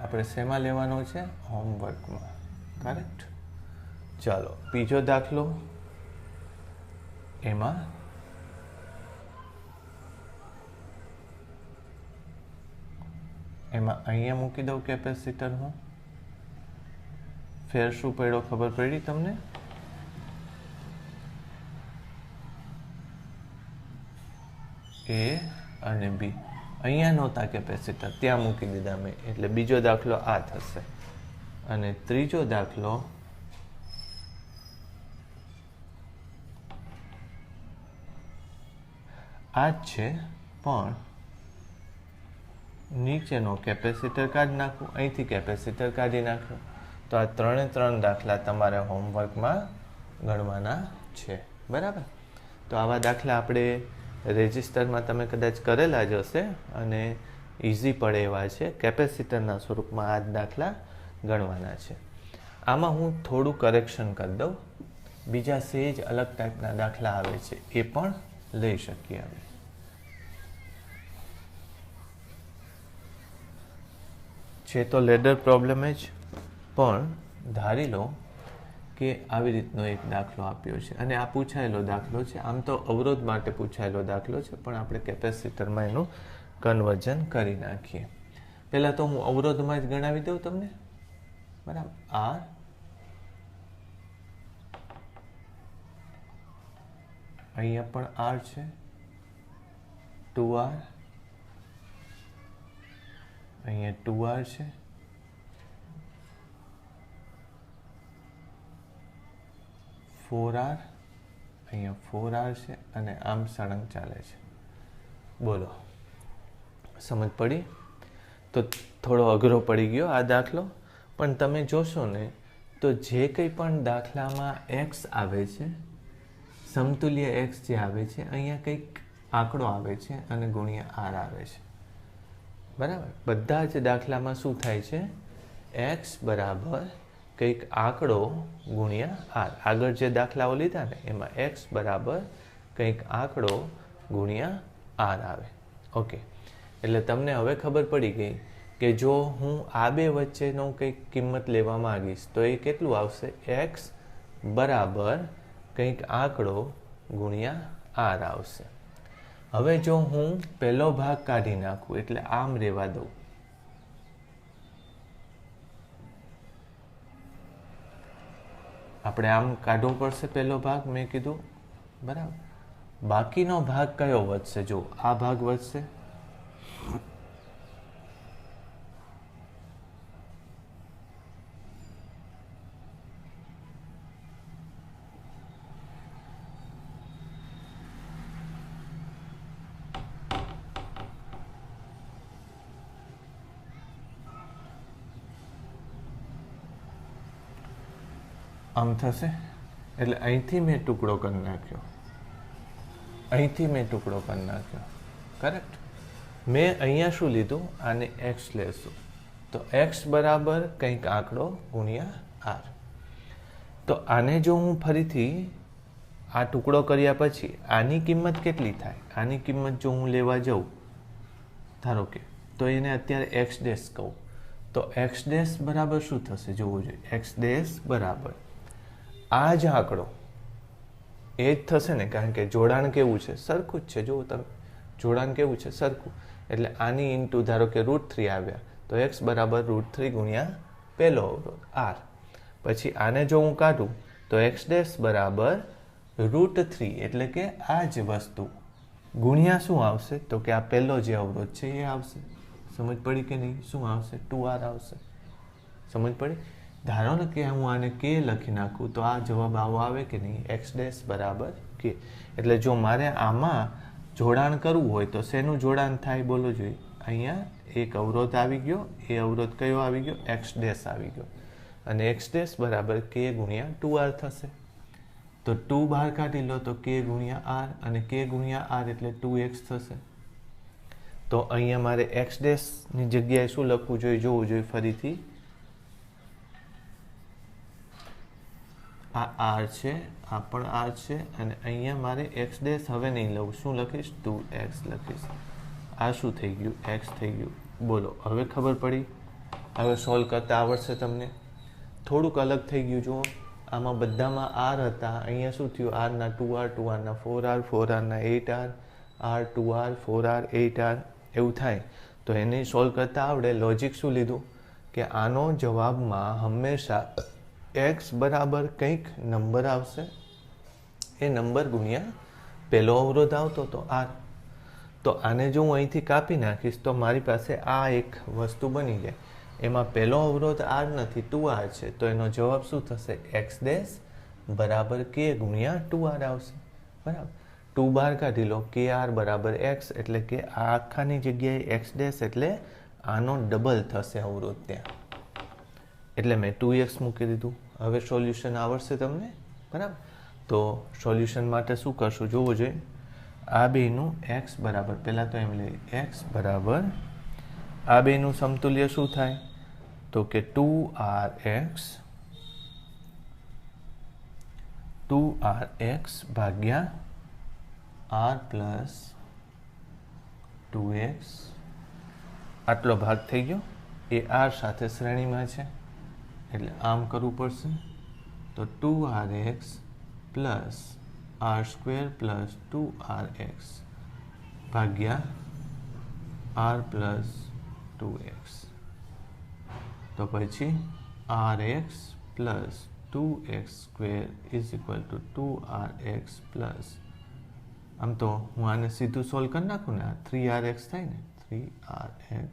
આપણે શેમાં લેવાનો છે? હોમવર્કમાં, કરેક્ટ? ચાલો બીજો દાખલો, એમાં અહીંયા મૂકી દઉં કેપેસિટર હું. ફેર શું પડ્યો ખબર પડી તમને? એ અને બી અહીંયા નહોતા કેપેસિટર, ત્યાં મૂકી દીધા મેં, એટલે બીજો દાખલો આ થશે. અને ત્રીજો દાખલો આ જ છે, પણ નીચેનો કેપેસિટર કાઢી નાખું, અહીંથી કેપેસિટર કાઢી નાખ્યું. તો આ 3 દાખલા તમારે હોમવર્કમાં ગણવાના છે. બરાબર. તો આવા દાખલા આપણે રેજિસ્ટરમાં તમે કદાચ કરેલા જ હશે અને ઇઝી પડે એવા છે. કેપેસિટરના સ્વરૂપમાં આ જ દાખલા ગણવાના છે. આમાં હું થોડું કરેક્શન કરી દઉં. બીજા સેજ અલગ ટાઈપના દાખલા આવે છે, એ પણ લઈ શકીએ આપણે. છે તો લેડર પ્રોબ્લેમ જ, પણ ધારી લો કે આવી રીતનો એક દાખલો આપ્યો છે અને આ પૂછાયેલો દાખલો છે. આમ તો અવરોધ માટે પૂછાયેલો દાખલો છે, પણ આપણે કેપેસિટરમાં એનું કન્વર્ઝન કરી નાખીએ. પહેલાં તો હું અવરોધમાં જ ગણાવી દઉં તમને. બરાબર. આર, અહીંયા પણ આર છે, 2R, અહીંયા 2R છે, R, અહીંયા 4R છે અને આમ સળંગ ચાલે છે. બોલો, સમજ પડી? તો થોડો અઘરો પડી ગયો આ દાખલો, પણ તમે જોશો ને તો જે કંઈ પણ દાખલામાં એક્સ આવે છે, સમતુલ્ય એક્સ જે આવે છે, અહીંયા કંઈક આંકડો આવે છે અને ગુણ્યા આર આવે છે. બરાબર. બધા જ દાખલામાં શું થાય છે? એક્સ બરાબર કંઈક આંકડો ગુણ્યા આર. આગળ જે દાખલાઓ લીધા ને એમાં એક્સ બરાબર કંઈક આંકડો ગુણ્યા આર આવે. ઓકે. એટલે તમને હવે ખબર પડી ગઈ કે જો હું આ બે વચ્ચેનો કંઈક કિંમત લેવા માંગીશ તો એ કેટલું આવશે? એક્સ બરાબર કંઈક આંકડો ગુણ્યા આર આવશે. હવે જો હું પહેલો ભાગ કાઢી નાખું, એટલે આમ રહેવા દઉં, આપણે આમ કાઢવો પડશે પહેલો ભાગ, મેં કીધું. બરાબર. બાકીનો ભાગ કયો વધશે? જો આ ભાગ વધશે, આમ થશે. એટલે અહીંથી મેં ટુકડો કરી નાખ્યો, અહીંથી મેં ટુકડો કરી નાખ્યો. કરેક્ટ. મેં અહીંયા શું લીધું? આને એક્સ લેશું, તો એક્સ બરાબર કંઈક આંકડો ગુણ્યા આર. તો આને જો હું ફરીથી આ ટુકડો કર્યા પછી આની કિંમત કેટલી થાય? આની કિંમત જો હું લેવા જાઉં, ધારો કે, તો એને અત્યારે એક્સ ડેશ કહું, તો એક્સ ડેશ બરાબર શું થશે જોવું જોઈએ. એક્સ ડેશ બરાબર આ જ આંકડો, એ જ થશે ને, કારણ કે જોડાણ કેવું છે? સરખું જ છે. જુઓ તમે, જોડાણ કેવું છે? સરખું. એટલે આની ઇન્ટુ ધારો કે √3 આવ્યા, તો એક્સ બરાબર √3 ગુણ્યા પહેલો અવરોધ આર. પછી આને જો હું કાઢું તો એક્સ ડેશ બરાબર √3, એટલે કે આ જ વસ્તુ ગુણ્યા શું આવશે? તો કે આ પહેલો જે અવરોધ છે એ આવશે. સમજ પડી કે નહીં? શું આવશે? 2R આવશે. સમજ પડી? ધારો ને કે હું આને કે લખી નાખું તો આ જવાબ આવો આવે કે નહીં? એક્સ ડેશ બરાબર કે. એટલે જો મારે આમાં જોડાણ કરવું હોય તો શેનું જોડાણ થાય? બોલો જોઈએ. અહીંયા એક અવરોધ આવી ગયો, એ અવરોધ કયો આવી ગયો? એક્સ ડેશ આવી ગયો. અને એક્સ ડેશ બરાબર કે ગુણ્યા 2R થશે. તો 2 બહાર કાઢી લો તો કે ગુણ્યા આર, અને કે ગુણ્યા આર એટલે 2x થશે. તો અહીંયા મારે એક્સ ડેશની જગ્યાએ શું લખવું જોઈએ? જોવું જોઈએ ફરીથી. આ આર છે, આ પણ આર છે, અને અહીંયા મારે એક્સ ડેશ હવે નહીં લઉં. શું લખીશ? 2x લખીશ. આ શું થઈ ગયું? એક્સ થઈ ગયું. બોલો, હવે ખબર પડી? હવે સોલ્વ કરતા આવડશે તમને? થોડુંક અલગ થઈ ગયું. જુઓ, આમાં બધામાં આર હતા, અહીંયા શું થયું? આરના 2R, 2Rના 4R, 4Rના 8R, R 2R, 4R, 8R એવું થાય. તો એને સોલ્વ કરતા આવડે. લોજિક શું લીધું? કે આનો જવાબમાં હંમેશા એક્સ બરાબર કંઈક નંબર આવશે, એ નંબર ગુણ્યા પહેલો અવરોધ આવતો તો આર. તો આને જો હું અહીંથી કાપી નાખીશ તો મારી પાસે આ એક વસ્તુ બની જાય. એમાં પહેલો અવરોધ આર નથી, 2R છે. તો એનો જવાબ શું થશે? એક્સ ડેશ બરાબર કે ગુણ્યા 2R આવશે. બરાબર. ટુ બહાર કાઢી લો, કે આર બરાબર એક્સ, એટલે કે આ આખાની જગ્યાએ એક્સ ડેશ એટલે આનો ડબલ થશે અવરોધ ત્યાં, એટલે મેં 2x મૂકી દીધું. હવે સોલ્યુશન આવડશે તમને, બરાબર? તો સોલ્યુશન માટે શું કરશું જોવું જોઈએ. આ બેનું x બરાબર, પહેલાં તો એમ લઈએ x બરાબર આ બેનું સમતુલ્ય શું થાય, તો કે 2rx ભાગ્યા r પ્લસ 2x, આટલો ભાગ થઈ ગયો, એ r સાથે શ્રેણીમાં છે એટલે આમ કરવું પડશે. તો 2rx plus r square plus 2rx ભાગ્યા r પ્લસ 2x, તો પછી rx plus 2x square is equal two 2rx plus, આમ તો હું આને સીધું સોલ્વ કરી નાખું ને, આ 3rx થાય ને, 3rx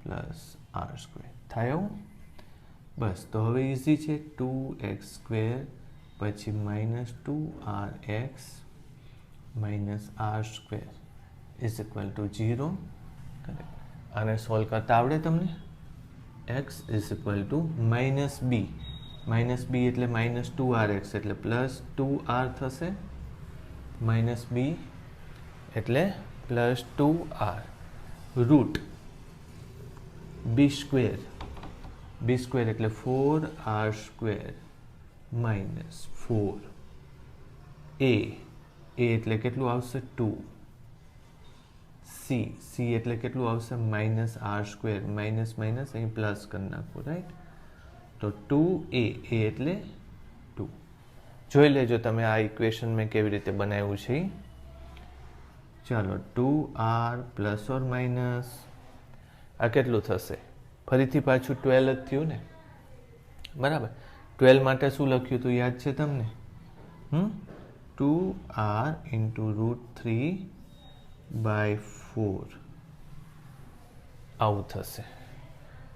પ્લસ r સ્ક્વેર થાય એવું. બસ, તો હવે ઇઝી છે. 2x સ્ક્વેર પછી minus 2rx minus r square is equal to 0. આને સોલ્વ કરતા આવડે તમને? x is equal to minus B એટલે માઇનસ 2rx એટલે પ્લસ 2r થશે, માઇનસ બી એટલે plus 2r, route B square એટલે 4r સ્ક્વેર માઇનસ 4, એ એટલે કેટલું આવશે 2, સી એટલે કેટલું આવશે minus r square, minus minus અહીં પ્લસ કરી નાખો, રાઈટ? તો 2a એટલે 2. જોઈ લેજો તમે આ ઇક્વેશન મેં કેવી રીતે બનાવ્યું છે. ચાલો, 2r પ્લસ ઓર માઇનસ આ કેટલું થશે, ફરીથી પાછું 12 જ થયું ને, બરાબર? 12 માટે શું લખ્યું હતું યાદ છે તમને? 2r ઇન્ટુ √3/4 આવું થશે.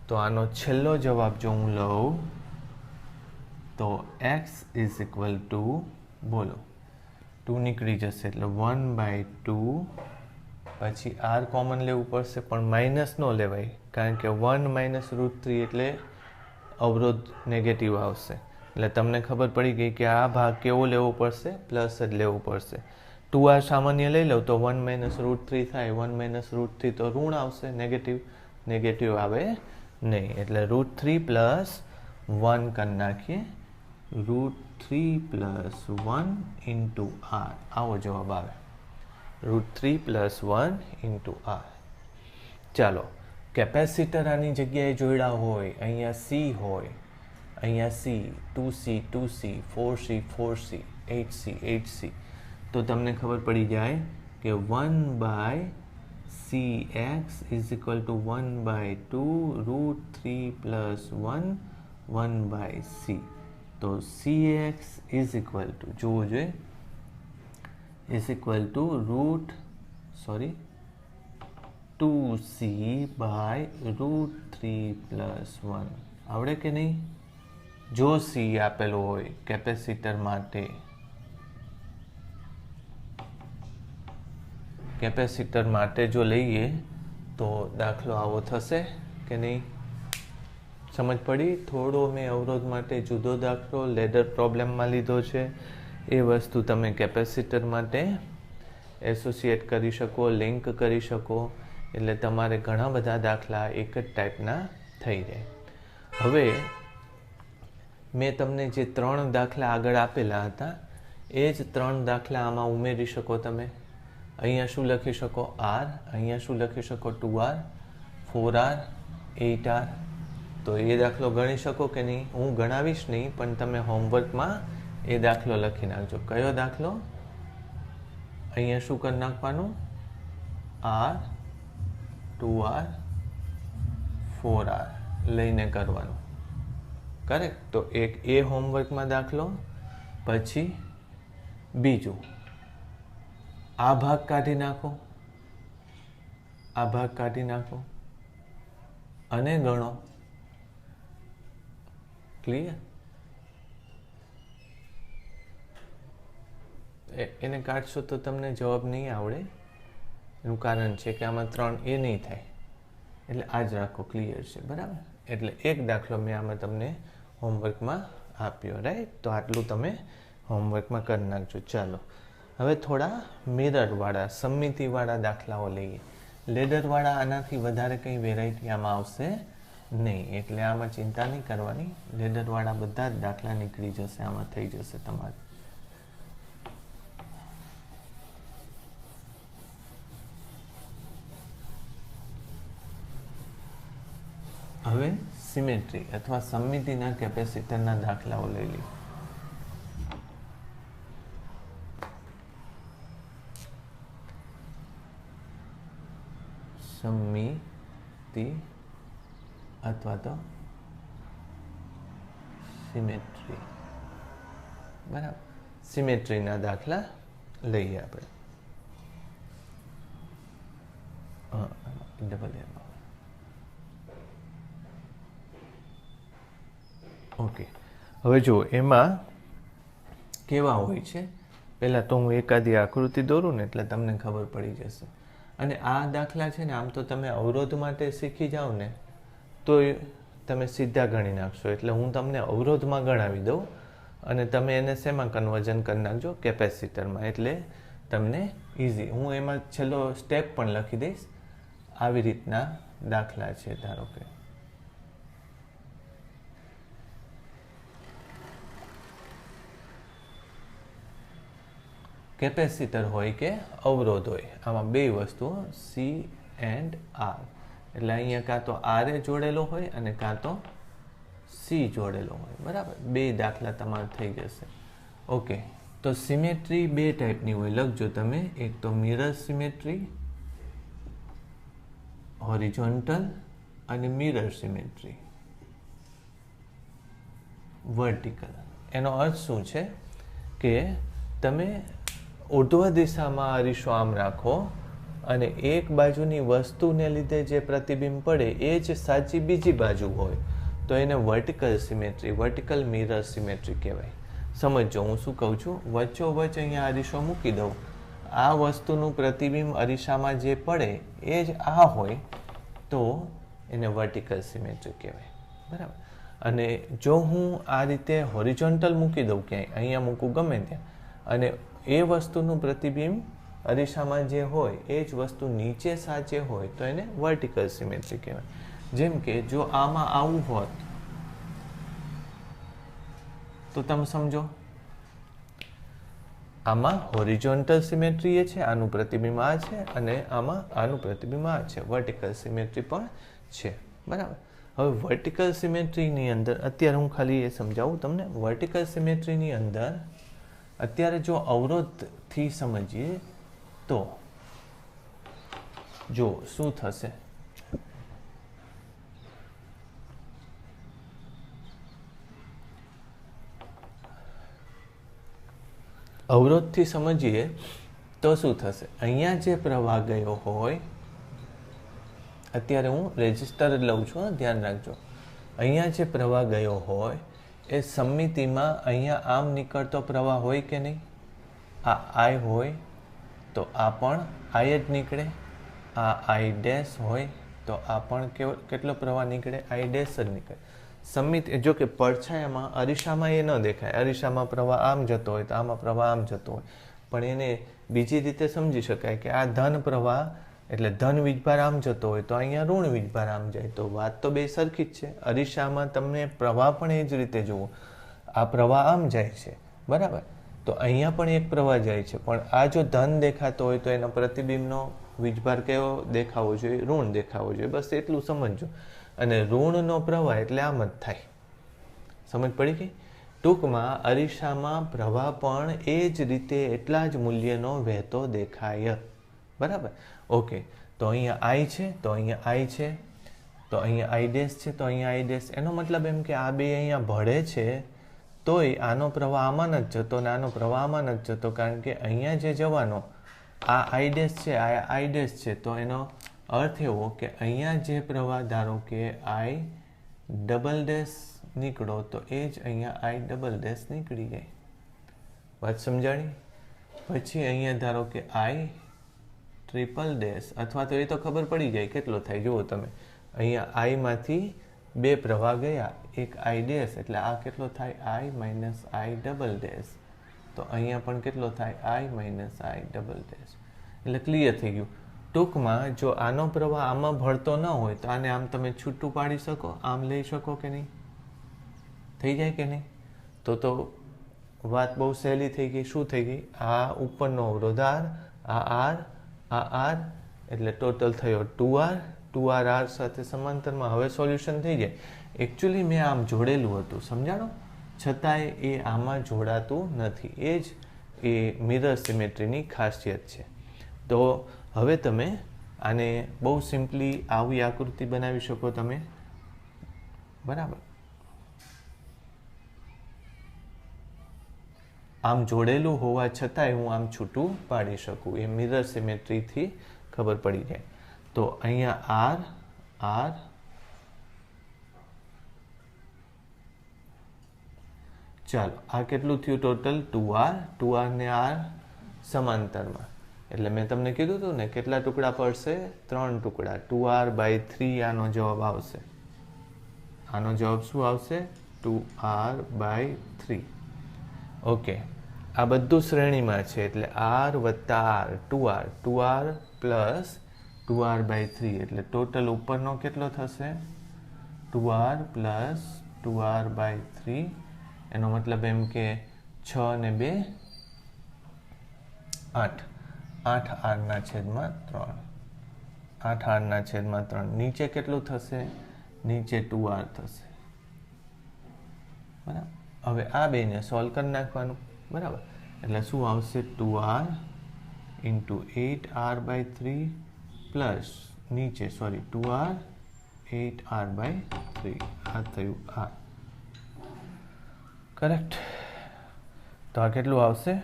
તો આનો છેલ્લો જવાબ જો હું લઉં તો x ઇઝ ઇક્વલ ટુ, બોલો, 2 નીકળી જશે એટલે 1/2, પછી r કોમન લેવું પડશે પણ માઇનસ ન લેવાય, કારણ કે 1 માઇનસ √3 એટલે અવરોધ નેગેટિવ આવશે. એટલે તમને ખબર પડી ગઈ કે આ ભાગ કેવો લેવો પડશે, પ્લસ જ લેવો પડશે. 2r સામાન્ય લઈ લો તો 1 માઇનસ √3 થાય, 1 માઇનસ √3 તો ઋણ આવશે, નેગેટિવ આવે નહીં, એટલે √3 પ્લસ 1 કરી નાખીએ, √3 પ્લસ 1 ઇન્ટુ r, આવો જવાબ આવે, √3 પ્લસ 1 ઇન્ટુ r. ચાલો, કેપેસિટર આની જગ્યાએ જોડ્યા હોય, અહીંયા c હોય, અહીંયા c, 2c 2c, 4c 4c, 8c 8c, તો તમને ખબર પડી જાય કે 1/cx is equal two 1/2 √3 plus 1 1/c. તો cx ઇઝ ઇક્વલ ટુ, જોવું જોઈએ, is equal to 2c by √3 plus 1. આવડે કે નહીં? જો c આપેલો હોય કેપેસિટર માટે, જો લઈએ તો દાખલો આવો થશે કે નહીં? સમજ પડી? થોડો મેં અવરોધ માટે જુદો દાખલો લેડર પ્રોબ્લેમમાં લીધો છે, એ વસ્તુ તમે કેપેસિટર માટે એસોસિએટ કરી શકો, લિંક કરી શકો, એટલે તમારે ઘણા બધા દાખલા એક જ ટાઈપના થઈ જાય. હવે મેં તમને જે 3 દાખલા આગળ આપેલા હતા એ જ 3 દાખલા આમાં ઉમેરી શકો તમે. અહીંયા શું લખી શકો? r, અહીંયા શું લખી શકો? 2r, 4r, 8r. તો એ દાખલો ગણી શકો કે નહીં? હું ગણાવીશ નહીં, પણ તમે હોમવર્કમાં એ દાખલો લખી નાખજો. કયો દાખલો? અહીંયા શું કરી નાખવાનું? r, 2r, 4r લઈને કરવાનું. કરેક્ટ? તો એક એ હોમવર્કમાં દાખલો, પછી બીજું આ ભાગ કાઢી નાખો, અને ગણો. ક્લિયર? એને કાઢશો તો તમને જવાબ નહીં આવડે. એનું કારણ છે કે આમાં 3 એ નહીં થાય, એટલે આ જ રાખો. ક્લિયર છે? બરાબર. એટલે એક દાખલો મેં આમાં તમને હોમવર્કમાં આપ્યો, રાઈટ? તો આટલું તમે હોમવર્કમાં કરી નાખજો. ચાલો હવે થોડા મિરરવાળા, સમમિતિવાળા દાખલાઓ લઈએ. લેડરવાળા આનાથી વધારે કંઈ વેરાયટી આમાં આવશે નહીં, એટલે આમાં ચિંતા નહીં કરવાની. લેડરવાળા બધા જ દાખલા નીકળી જશે, આમાં થઈ જશે તમારે. હવે સિમેટ્રી અથવા સમમિતિના કેપેસિટરના દાખલાઓ લઈ લઈએ. સમમિતિ અથવા તો સિમેટ્રી, બરાબર. સિમેટ્રીના દાખલા લઈએ આપણે. ડબલ એમાં ઓકે. હવે જુઓ એમાં કેવા હોય છે. પહેલાં તો હું એકાદી આકૃતિ દોરું ને એટલે તમને ખબર પડી જશે. અને આ દાખલા છે ને, આમ તો તમે અવરોધ માટે શીખી જાઓ ને તો તમે સીધા ગણી નાખશો. એટલે હું તમને અવરોધમાં ગણાવી દઉં અને તમે એને શેમાં કન્વર્ઝન કરી નાખજો? કેપેસિટરમાં. એટલે તમને ઇઝી. હું એમાં છેલ્લો સ્ટેપ પણ લખી દઈશ. આવી રીતના દાખલા છે. ધારો કે કેપેસિટર હોય કે અવરોધ હોય, આમાં બે વસ્તુઓ સી એન્ડ આર. એટલે અહીંયા કાં તો આર એ જોડેલો હોય અને કાં તો સી જોડેલો હોય, બરાબર. બે દાખલા તમારે થઈ જશે. ઓકે. તો સિમેટ્રી બે ટાઈપની હોય, લખજો તમે. એક તો મિરર સિમેટ્રી હોરિઝોન્ટલ અને મિરર સિમેટ્રી વર્ટિકલ. એનો અર્થ શું છે કે તમે ઉર્ધ્વ દિશામાં અરીસો આમ રાખો અને એક બાજુની વસ્તુને લીધે જે પ્રતિબિંબ પડે એ જ સાચી બીજી બાજુ હોય તો એને vertical symmetry, vertical mirror symmetry કહેવાય. સમજો હું શું કહું છું. વચ્ચોવચ્ચ અહીંયા અરીસો મૂકી દઉં, આ વસ્તુનું પ્રતિબિંબ અરીસામાં જે પડે એ જ આ હોય તો એને વર્ટિકલ સિમેટ્રી કહેવાય, બરાબર. અને જો હું આ રીતે હોરિઝોન્ટલ મૂકી દઉં ક્યાંય, અહીંયા મૂકું ગમે ત્યાં, અને એ વસ્તુનું પ્રતિબિંબ અરીસામાં જે હોય એ જ વસ્તુ નીચે સાચે હોય તો એને વર્ટિકલ સિમેટ્રી કહેવાય. જેમ કે જો આમાં આવું હોત તો તમે સમજો, આમાં હોરિઝોન્ટલ સિમેટ્રી એ છે, આનું પ્રતિબિંબ આ છે, અને આમાં આનું પ્રતિબિંબ આ છે, વર્ટિકલ સિમેટ્રી પણ છે, બરાબર. હવે વર્ટિકલ સિમેટ્રીની અંદર અત્યારે હું ખાલી એ સમજાવું તમને. વર્ટિકલ સિમેટ્રીની અંદર અત્યારે જો અવરોધથી સમજીએ તો જો શું થશે. અવરોધથી સમજીએ તો શું થશે. અહીંયા જે પ્રવાહ ગયો હોય, અત્યારે હું રેઝિસ્ટર લઉં છું, ધ્યાન રાખજો. અહીંયા જે પ્રવાહ ગયો હોય એ સમમિતિમાં અહીંયા આમ નીકળતો પ્રવાહ હોય કે નહીં? આ આઈ હોય તો આ પણ આઈ જ નીકળે. આ આઈ ડેશ હોય તો આ પણ કેટલો પ્રવાહ નીકળે? આઈ ડેશ જ નીકળે. સમમિતિ જો કે પડછાયામાં અરીસામાં એ ન દેખાય. અરીસામાં પ્રવાહ આમ જતો હોય તો આમાં પ્રવાહ આમ જતો હોય, પણ એને બીજી રીતે સમજી શકાય કે આ ધન પ્રવાહ એટલે ધન વીજભાર આમ જતો હોય તો અહીંયા ઋણ વીજભાર આમ જાય. તો વાત તો બે સરખી જ છે. અરીસામાં તમને પ્રવાહ પણ એ જ રીતે જુઓ. આ પ્રવાહ આમ જાય છે, બરાબર. તો અહીંયા પણ એક પ્રવાહ જાય છે, પણ આ જો ધન દેખાતો હોય તો એનો પ્રતિબિંબનો વીજભાર કેવો દેખાવો જોઈએ? ઋણ દેખાવો જોઈએ. બસ એટલું સમજજો. અને ઋણનો પ્રવાહ એટલે આમ જ થાય. સમજ પડી ગઈ? ટૂંકમાં અરીસામાં પ્રવાહ પણ એ જ રીતે એટલા જ મૂલ્યનો વહેતો દેખાય, બરાબર. ઓકે. તો અહીંયા આઈ છે તો અહીંયા આઈ છે, તો અહીંયા આઈ ડેશ છે તો અહીંયા આઈ ડેશ. એનો મતલબ એમ કે આ બે અહીંયા ભળે છે તોય આનો પ્રવાહ આમાં જ જતો અને આનો પ્રવાહ આમાં જ જતો, કારણ કે અહીંયા જે જવાનો આ આઈ ડેશ છે, આ આઈ ડેશ છે. તો એનો અર્થ એવો કે અહીંયા જે પ્રવાહ ધારો કે આઈ ડબલ ડેશ નીકળો તો એ જ અહીંયા આઈ ડબલ ડેશ નીકળી જાય. વાત સમજાણી? પછી અહીંયા ધારો કે આઈ ટ્રિપલ ડેશ, અથવા તો એ તો ખબર પડી જાય કેટલો થાય. જુઓ તમે, અહીંયા આઈમાંથી 2 પ્રવાહ ગયા, એક આઈ ડેશ, એટલે આ કેટલો થાય આઈ માઇનસ આઈ ડબલ ડેશ. તો અહીંયા પણ કેટલો થાય આઈ માઇનસ આઈ ડબલ ડેશ. એટલે ક્લિયર થઈ ગયું. ટૂંકમાં જો આનો પ્રવાહ આમાં ભળતો ન હોય તો આને આમ તમે છૂટું પાડી શકો, આમ લઈ શકો કે નહીં? થઈ જાય કે નહીં? તો વાત બહુ સહેલી થઈ ગઈ. શું થઈ ગઈ? આ ઉપરનો અવરોધ આર, આ આર, એટલે ટોટલ થયો 2R. 2R આર સાથે સમાંતરમાં. હવે સોલ્યુશન થઈ જાય. એકચ્યુઅલી મેં આમ જોડેલું હતું, સમજાણો? છતાંય એ આમાં જોડાતું નથી. એ જ એ મિરર સિમેટ્રીની ખાસિયત છે. તો હવે તમે આને બહુ સિમ્પલી આવી આકૃતિ બનાવી શકો તમે, બરાબર? આમ જોડેલું હોવા છતાંય હું આમ છૂટું પાડી શકું. એ મિરર સિમેટ્રીથી ખબર પડી જાય. તો અહીંયા આર આર, ચાલો આ કેટલું થયું ટોટલ? 2R. 2R ને આર સમાંતરમાં, એટલે મેં તમને કીધું હતું ને કેટલા ટુકડા પડશે? 3 ટુકડા. 2R/3 આનો જવાબ આવશે. આનો જવાબ શું આવશે? 2R/3. ઓકે, આ બધું શ્રેણીમાં છે, એટલે R વત્તા R, 2R, 2R plus 2R/3, એટલે ટોટલ ઉપરનો કેટલો થશે? 2R plus 2R/3. એનો મતલબ એમ કે 6 ને 2 8. 8R/3. 8R/3. નીચે કેટલું થશે? નીચે 2R થશે, બરાબર? હવે આ બેને સોલ્વ કરી નાખવાનું, બરાબર? એટલે શું આવશે? 2R ઇન્ટુ 8R/3 પ્લસ નીચે 2R 8R/3. આ થયું R. કરેક્ટ? તો આ કેટલું આવશે?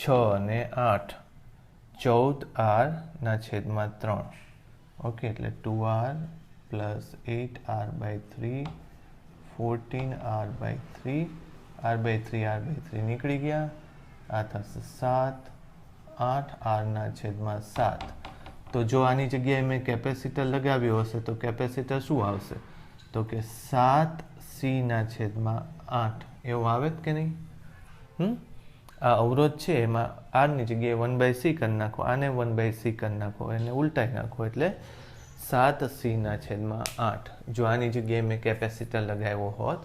6 ને 8, 14R/3. ઓકે, એટલે 2R plus 8R/3, 14R/3. R/3 નીકળી ગયા. આ થશે 7. 8R/7. તો જો આની જગ્યાએ મેં કેપેસિટર લગાવ્યો હશે તો કેપેસિટર શું આવશે? તો કે 7C/8. એવું આવે કે નહીં? આ અવરોધ છે એમાં આરની જગ્યાએ 1/c કરી નાખો, આને 1/c કરી નાખો, એને ઉલટાઈ નાખો, એટલે 7C/8. જો આની જગ્યાએ મેં કેપેસિટર લગાવ્યો હોત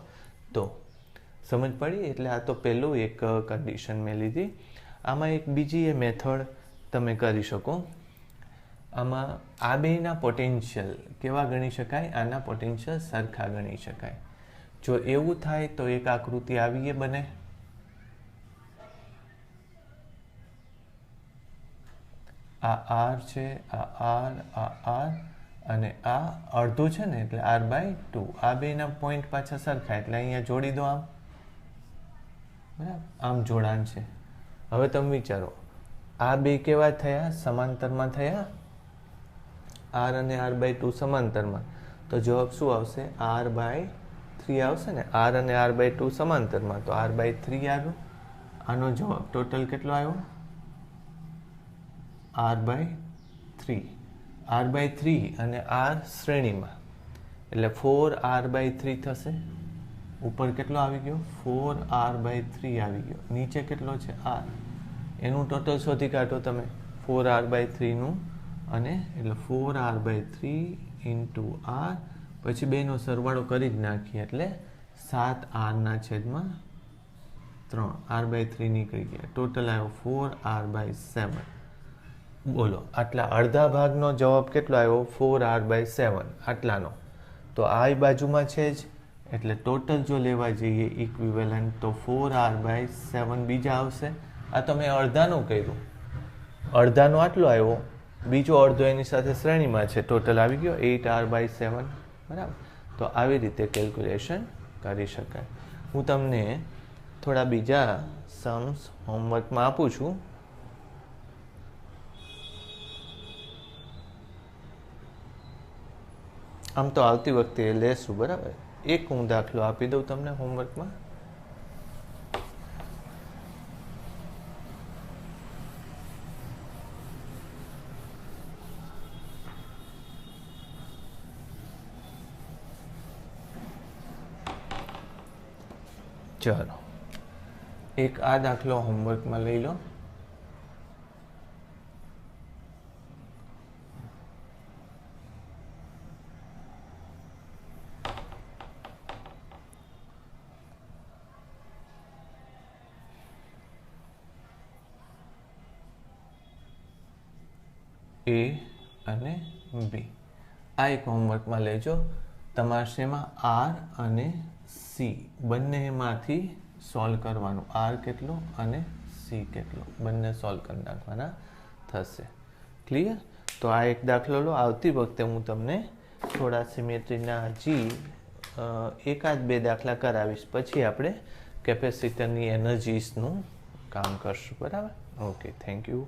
તો. સમજ પડી? એટલે આ તો પહેલું એક કન્ડિશન મેં લીધી. આમાં એક બીજી એ મેથડ તમે કરી શકો. આમાં આ બેના પોટેન્શિયલ કેવા ગણી શકાય? આના પોટેન્શિયલ સરખા ગણી શકાય. જો એવું થાય તો એક આકૃતિ આવી એ બને. આ R છે, આ R, અને આ અડધું છે ને, એટલે R/2. આ બેના પોઈન્ટ પાછા સરખા, એટલે અહીંયા જોડી દો આમ, બરાબર? આમ જોડાણ છે. હવે તમે વિચારો, આ બે કેવા થયા? સમાંતરમાં થયા. R અને R/2 સમાંતરમાં. તો જવાબ શું આવશે? R/3 આવશે ને. R અને R/2 સમાંતરમાં, તો R/3 આવ્યો. આનો જવાબ ટોટલ કેટલો આવ્યો? R/3. R/3 અને R શ્રેણીમાં, એટલે 4R/3 થશે. ઉપર કેટલો આવી ગયો? 4R/3 આવી ગયો. નીચે કેટલો છે? R. એનું ટોટલ શોધી કાઢો તમે, 4R/3 નું. અને એટલે 4R/3 ઇન્ટુ R, પછી બેનો સરવાળો કરી જ નાખીએ, એટલે 7R/3. R/3 નીકળી ગયા. ટોટલ આવ્યો 4R/7. બોલો, આટલા અડધા ભાગનો જવાબ કેટલો આવ્યો? 4R/7 આટલાનો. તો આ બાજુમાં છે જ, એટલે ટોટલ જો લેવા જઈએ ઇક્વિવેલન્ટ તો 4R/7 બીજા આવશે. આ તો મેં અડધાનું કર્યું, અડધાનો આટલો આવ્યો, બીજો અડધો એની સાથે શ્રેણીમાં છે, ટોટલ આવી ગયો 8R/7, બરાબર? તો આવી રીતે કેલ્ક્યુલેશન કરી શકાય. હું તમને થોડા બીજા સમ્સ હોમવર્કમાં આપું છું. આમ તો આવતી વખતે લેશું, બરાબર? એક હું દાખલો આપી દઉં તમને હોમવર્કમાં. ચલો એક આ દાખલો હોમવર્કમાં લઈ લો. એ અને બી આ એક હોમવર્કમાં લેજો. તમારે શેમાં આર અને સી બંનેમાંથી સોલ્વ કરવાનું. આર કેટલો અને સી કેટલો બંને સોલ્વ કરી નાખવાના થશે. ક્લિયર? તો આ એક દાખલો લો. આવતી વખતે હું તમને થોડા સિમેટ્રીના હજી એકાદ બે દાખલા કરાવીશ, પછી આપણે કેપેસિટરની એનર્જીસનું કામ કરશું. બરાબર? Okay, thank you.